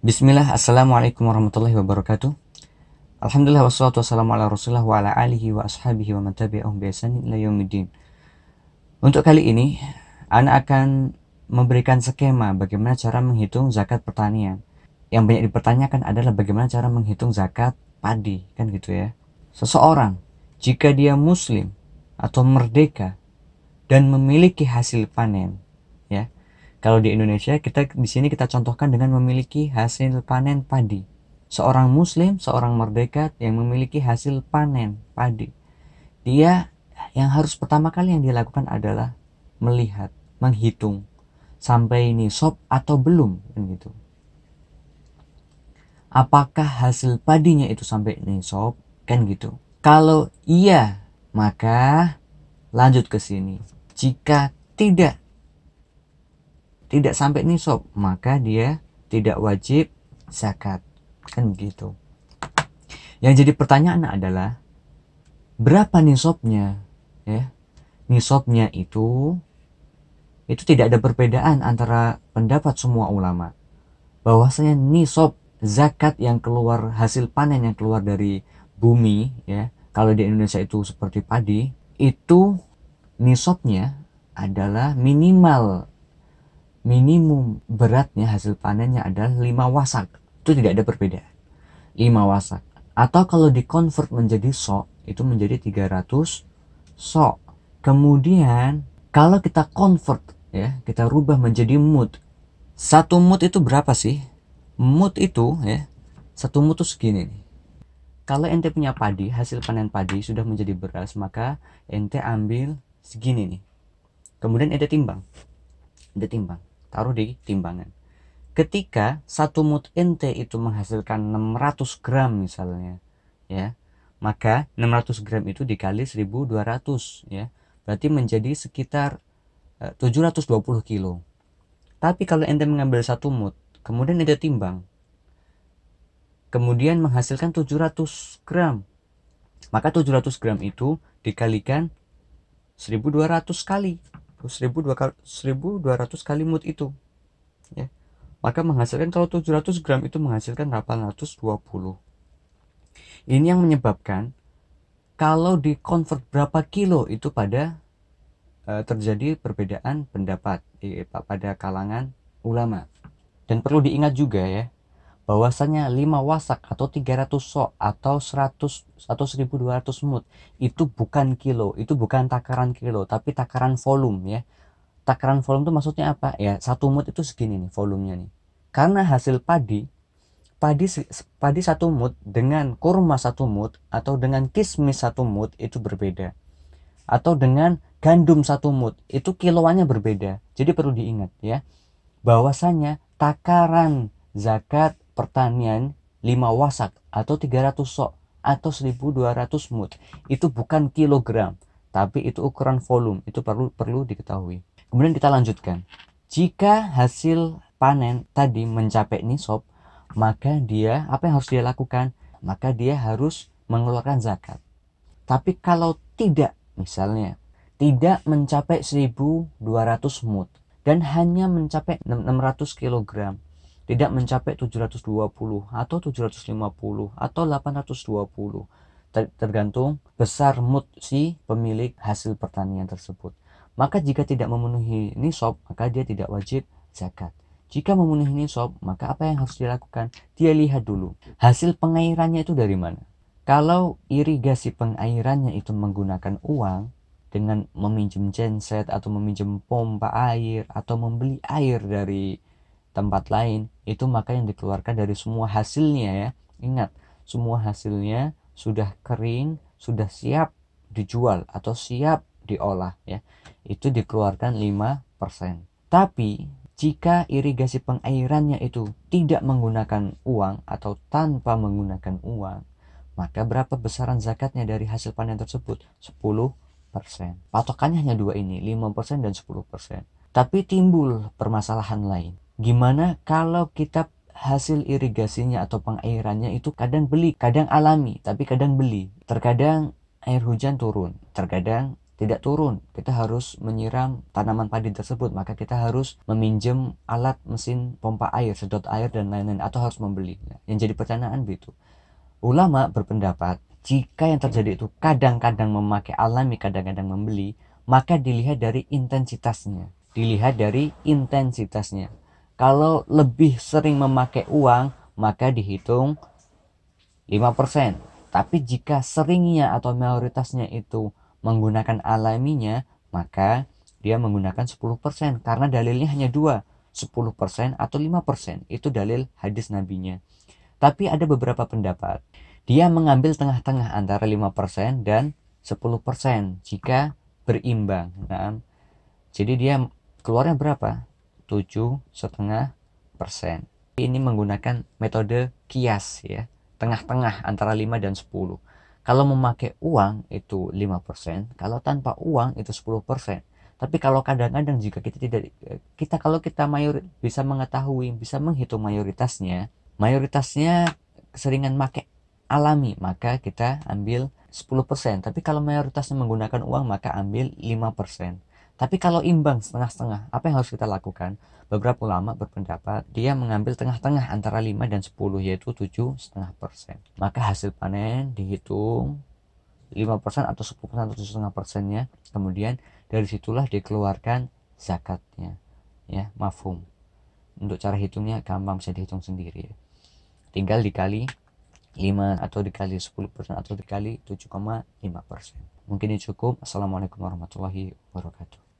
Bismillah, Assalamualaikum warahmatullahi wabarakatuh. Alhamdulillah wassalatu wassalamu ala rasulillah wa ala alihi wa ashabihi wa man tabi'ahum bi ihsanin ila yaumiddin. Untuk kali ini, Ana akan memberikan skema bagaimana cara menghitung zakat pertanian. Yang banyak dipertanyakan adalah bagaimana cara menghitung zakat padi, kan gitu ya. Seseorang, jika dia muslim atau merdeka dan memiliki hasil panen, ya. Kalau di Indonesia, di sini kita contohkan dengan memiliki hasil panen padi. Seorang muslim, seorang merdeka yang memiliki hasil panen padi. Dia yang harus pertama kali yang dilakukan adalah melihat, menghitung sampai nisab atau belum, kan gitu. Apakah hasil padinya itu sampai nisab, kan gitu. Kalau iya, maka lanjut ke sini. Jika tidak sampai nisab, maka dia tidak wajib zakat, kan begitu. Yang jadi pertanyaan adalah berapa nisabnya, ya. Nisabnya itu tidak ada perbedaan antara pendapat semua ulama bahwasanya nisab zakat yang keluar, hasil panen yang keluar dari bumi, ya, kalau di Indonesia itu seperti padi, itu nisabnya adalah minimum beratnya hasil panennya adalah 5 wasak. Itu tidak ada perbedaan, 5 wasak. Atau kalau dikonvert menjadi sok, itu menjadi 300 sok. Kemudian kalau kita convert, ya, kita rubah menjadi mud. Satu mud itu berapa sih? Mud itu, ya, satu mud itu segini nih. Kalau ente punya padi, hasil panen padi sudah menjadi beras, maka ente ambil segini nih. Kemudian ente timbang, taruh di timbangan. Ketika satu mud ente itu menghasilkan 600 gram misalnya, ya, maka 600 gram itu dikali 1200, ya, berarti menjadi sekitar 720 kilo. Tapi kalau ente mengambil satu mud, kemudian ente timbang, kemudian menghasilkan 700 gram, maka 700 gram itu dikalikan 1200 kali, 1200 kali mud itu, ya, maka menghasilkan, kalau 700 gram itu menghasilkan 820. Ini yang menyebabkan kalau dikonvert berapa kilo itu terjadi perbedaan pendapat pada kalangan ulama. Dan perlu diingat juga, ya, bahwasanya 5 wasak atau 300 sok atau 100 atau 1200 mud itu bukan kilo, itu bukan takaran kilo, tapi takaran volume, ya. Takaran volume itu maksudnya apa? Ya, satu mud itu segini nih volumenya nih. Karena hasil padi satu mud dengan kurma satu mud atau dengan kismis satu mud itu berbeda, atau dengan gandum satu mud itu kiloannya berbeda. Jadi perlu diingat, ya, bahwasanya takaran zakat pertanian 5 wasak atau 300 sok atau 1200 mud itu bukan kilogram, tapi itu ukuran volume. Itu perlu diketahui. Kemudian kita lanjutkan. Jika hasil panen tadi mencapai nisab, maka apa yang harus dia lakukan? Maka dia harus mengeluarkan zakat. Tapi kalau tidak, misalnya tidak mencapai 1200 mud dan hanya mencapai 600 kg, tidak mencapai 720 atau 750 atau 820, tergantung besar mud si pemilik hasil pertanian tersebut. Maka jika tidak memenuhi nisab, maka dia tidak wajib zakat. Jika memenuhi nisab, maka apa yang harus dilakukan? Dia lihat dulu hasil pengairannya itu dari mana. Kalau irigasi pengairannya itu menggunakan uang dengan meminjam genset atau meminjam pompa air atau membeli air dari tempat lain, itu maka yang dikeluarkan dari semua hasilnya, ya. Ingat, semua hasilnya sudah kering, sudah siap dijual atau siap diolah, ya. Itu dikeluarkan 5%. Tapi jika irigasi pengairannya itu tidak menggunakan uang atau tanpa menggunakan uang, maka berapa besaran zakatnya dari hasil panen tersebut? 10%. Patokannya hanya dua ini, 5% dan 10%. Tapi timbul permasalahan lain. Gimana kalau kita hasil irigasinya atau pengairannya itu kadang beli, kadang alami, tapi kadang beli. Terkadang air hujan turun, terkadang tidak turun. Kita harus menyiram tanaman padi tersebut, maka kita harus meminjam alat mesin pompa air, sedot air dan lain-lain, atau harus membeli. Yang jadi pertanyaan begitu. Ulama berpendapat jika yang terjadi itu kadang-kadang memakai alami, kadang-kadang membeli, maka dilihat dari intensitasnya. Kalau lebih sering memakai uang, maka dihitung 5%. Tapi jika seringnya atau mayoritasnya itu menggunakan alaminya, maka dia menggunakan 10%. Karena dalilnya hanya dua, 10% atau 5%. Itu dalil hadis nabinya. Tapi ada beberapa pendapat. Dia mengambil tengah-tengah antara 5% dan 10% jika berimbang. Nah, jadi dia keluarnya berapa? 7,5%. Ini menggunakan metode kias ya, tengah-tengah antara 5 dan 10. Kalau memakai uang itu 5%, kalau tanpa uang itu 10%. Tapi kalau kadang-kadang jika kalau kita bisa mengetahui, bisa menghitung mayoritasnya keseringan pakai alami, maka kita ambil 10%. Tapi kalau mayoritasnya menggunakan uang, maka ambil 5%. Tapi kalau imbang setengah-setengah, apa yang harus kita lakukan? Beberapa ulama berpendapat dia mengambil tengah-tengah antara 5 dan 10, yaitu 7,5%. Maka hasil panen dihitung 5% atau 10% atau 7,5%-nya. Kemudian dari situlah dikeluarkan zakatnya. Ya, mafhum. Untuk cara hitungnya gampang, bisa dihitung sendiri ya. Tinggal dikali 5 atau dikali 10% atau dikali 7,5%. Mungkin ini cukup. Assalamualaikum warahmatullahi wabarakatuh.